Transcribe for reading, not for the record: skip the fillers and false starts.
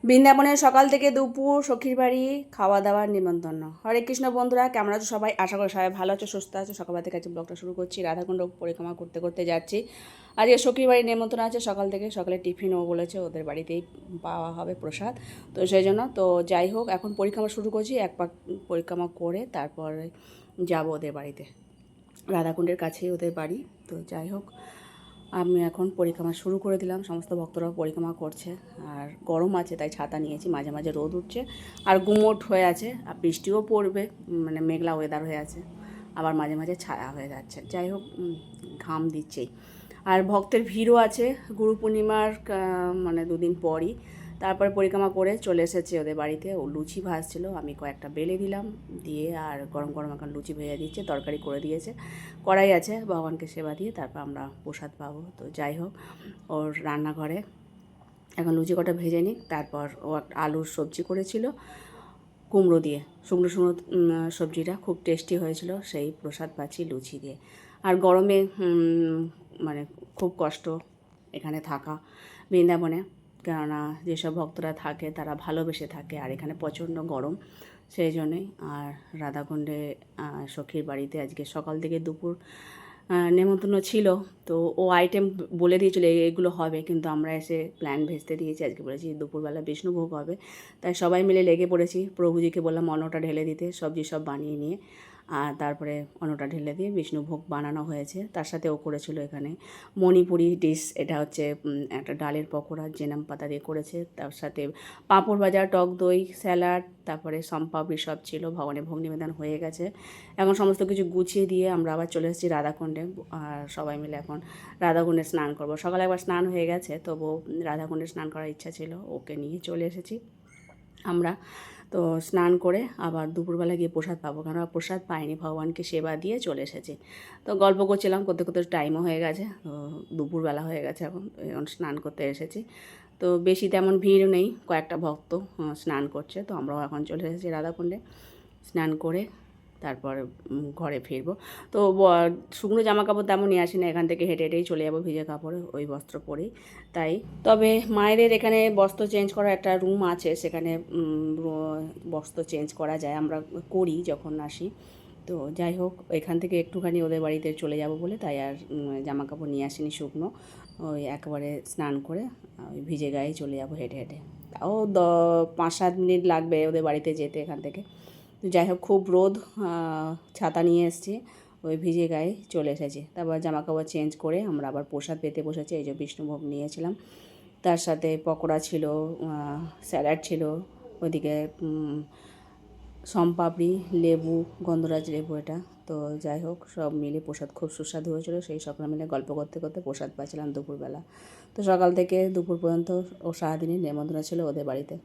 বৃন্দাবনের সকাল থেকে দুপুর সখীর বাড়ি খাওয়া দাওয়ার নিমন্ত্রণ। হরে কৃষ্ণ বন্ধুরা, কেমন আছো সবাই? আশা করি সবাই ভালো আছো, সুস্থ আছো। সকালবেলা থেকে আজকে ব্লগটা শুরু করছি। রাধাকুণ্ড পরিক্রমা করতে করতে যাচ্ছি। আজকে সখীর বাড়ির নিমন্ত্রণ আছে সকাল থেকে। সকালে টিফিনও বলেছে ওদের বাড়িতেই পাওয়া হবে প্রসাদ, তো সেই জন্য তো যাই হোক, এখন পরিক্রমা শুরু করছি। এক পাক পরিক্রমা করে তারপরে যাব ওদের বাড়িতে। রাধাকুণ্ডের কাছেই ওদের বাড়ি। তো যাই হোক, আমি এখন পরিক্রমা শুরু করে দিলাম। সমস্ত ভক্তরাও পরিক্রমা করছে। আর গরম আছে তাই ছাতা নিয়েছি, মাঝে মাঝে রোদ উঠছে আর গুমোট হয়ে আছে, আর বৃষ্টিও পড়বে, মানে মেঘলা ওয়েদার হয়ে আছে, আবার মাঝে মাঝে ছায়া হয়ে যাচ্ছে। যাই হোক, ঘাম দিচ্ছেই। আর ভক্তের ভিড়ও আছে গুরু পূর্ণিমার মানে দুদিন পরই। তারপরে পরিক্রমা করে চলে এসেছে ওদের বাড়িতে। ও লুচি ভাজছিল, আমি কয়েকটা বেলে দিলাম, দিয়ে আর গরম গরম এখন লুচি ভেজে দিচ্ছে, তরকারি করে দিয়েছে, কড়াই আছে, ভগবানকে সেবা দিয়ে তারপর আমরা প্রসাদ পাবো। তো যাই হোক, ওর রান্নাঘরে এখন লুচি কটা ভেজে নিই। তারপর ও একটা আলুর সবজি করেছিল কুমড়ো দিয়ে, শুকনো শুকনো সবজিটা খুব টেস্টি হয়েছিল, সেই প্রসাদ পাচ্ছি লুচি দিয়ে। আর গরমে মানে খুব কষ্ট এখানে থাকা বৃন্দাবনে, কেননা যেসব ভক্তরা থাকে তারা ভালোবেসে থাকে, আর এখানে প্রচণ্ড গরম, সেই জন্যই। আর রাধাকুণ্ডে সখীর বাড়িতে আজকে সকাল থেকে দুপুর নেমন্তন্ন ছিল। তো ও আইটেম বলে দিয়েছিল এগুলো হবে, কিন্তু আমরা এসে প্ল্যান ভেস্তে দিয়েছি। আজকে বলেছি দুপুরবেলা বিষ্ণুভোগ হবে, তাই সবাই মিলে লেগে পড়েছি। প্রভুজিকে বললাম অন্নটা ঢেলে দিতে, সবজি সব বানিয়ে নিয়ে, আর তারপরে অন্নটা ঢেলে দিয়ে বিষ্ণুভোগ বানানো হয়েছে। তার সাথে ও করেছিল এখানে মণিপুরি ডিশ, এটা হচ্ছে একটা ডালের পকোড়া জেনাম পাতা দিয়ে করেছে, তার সাথে পাঁপড় ভাজা, টক দই, স্যালাড, তারপরে সম্পাবড়ি সব ছিল। ভগবানের ভোগ নিবেদন হয়ে গেছে। এখন সমস্ত কিছু গুছিয়ে দিয়ে আমরা আবার চলে এসেছি রাধাকুণ্ডে। আর সবাই মিলে এখন রাধাকুণ্ডে স্নান করব। সকালে একবার স্নান হয়ে গেছে, তবু রাধাকুণ্ডে স্নান করার ইচ্ছা ছিল, ওকে নিয়ে চলে এসেছি আমরা। তো স্নান করে আবার দুপুরবেলা গিয়ে প্রসাদ পাবো, কারণ প্রসাদ পাইনি, ভগবানকে সেবা দিয়ে চলে এসেছি। তো গল্প করছিলাম, করতে করতে টাইমও হয়ে গেছে, তো দুপুরবেলা হয়ে গেছে এখন স্নান করতে এসেছি। তো বেশি তেমন ভিড় নেই, কয়েকটা ভক্ত স্নান করছে। তো আমরাও এখন চলে এসেছি রাধাকুণ্ডে, স্নান করে তারপর ঘরে ফিরবো। তো শুকনো জামা কাপড় তেমন নিয়ে আসি না, এখান থেকে হেঁটে হেঁটেই চলে যাবো ভিজে কাপড়ে, ওই বস্ত্র পরেই। তাই তবে মায়েদের এখানে বস্ত্র চেঞ্জ করার একটা রুম আছে, সেখানে বস্ত্র চেঞ্জ করা যায়, আমরা করি যখন আসি। তো যাই হোক, এখান থেকে একটুখানি ওদের বাড়িতে চলে যাব বলে তাই আর জামা কাপড় নিয়ে আসিনি শুকনো, ওই একেবারে স্নান করে ওই ভিজে গায়ে চলে যাব হেঁটে হেঁটে। তাও 5-7 মিনিট লাগবে ওদের বাড়িতে যেতে এখান থেকে। যাই হোক, খুব রোদ, ছাতা নিয়ে এসেছি, ওই ভিজে গায়ে চলে এসেছি। তারপর জামা কাপড় চেঞ্জ করে আমরা আবার প্রসাদ পেতে বসেছি। এই যে বিষ্ণুভোগ নিয়েছিলাম, তার সাথে পকোড়া ছিল, স্যালাড ছিল, ওইদিকে সম্পাপড়ি, লেবু, গন্ধরাজ লেবু এটা। তো যাই হোক, সব মিলে প্রসাদ খুব সুস্বাদু হয়েছিল। সেই সকলে মিলে গল্প করতে করতে প্রসাদ পাচ্ছিলাম দুপুরবেলা। তো সকাল থেকে দুপুর পর্যন্ত ও সারাদিনই নেমন্তন্ন ছিল ওদের বাড়িতে।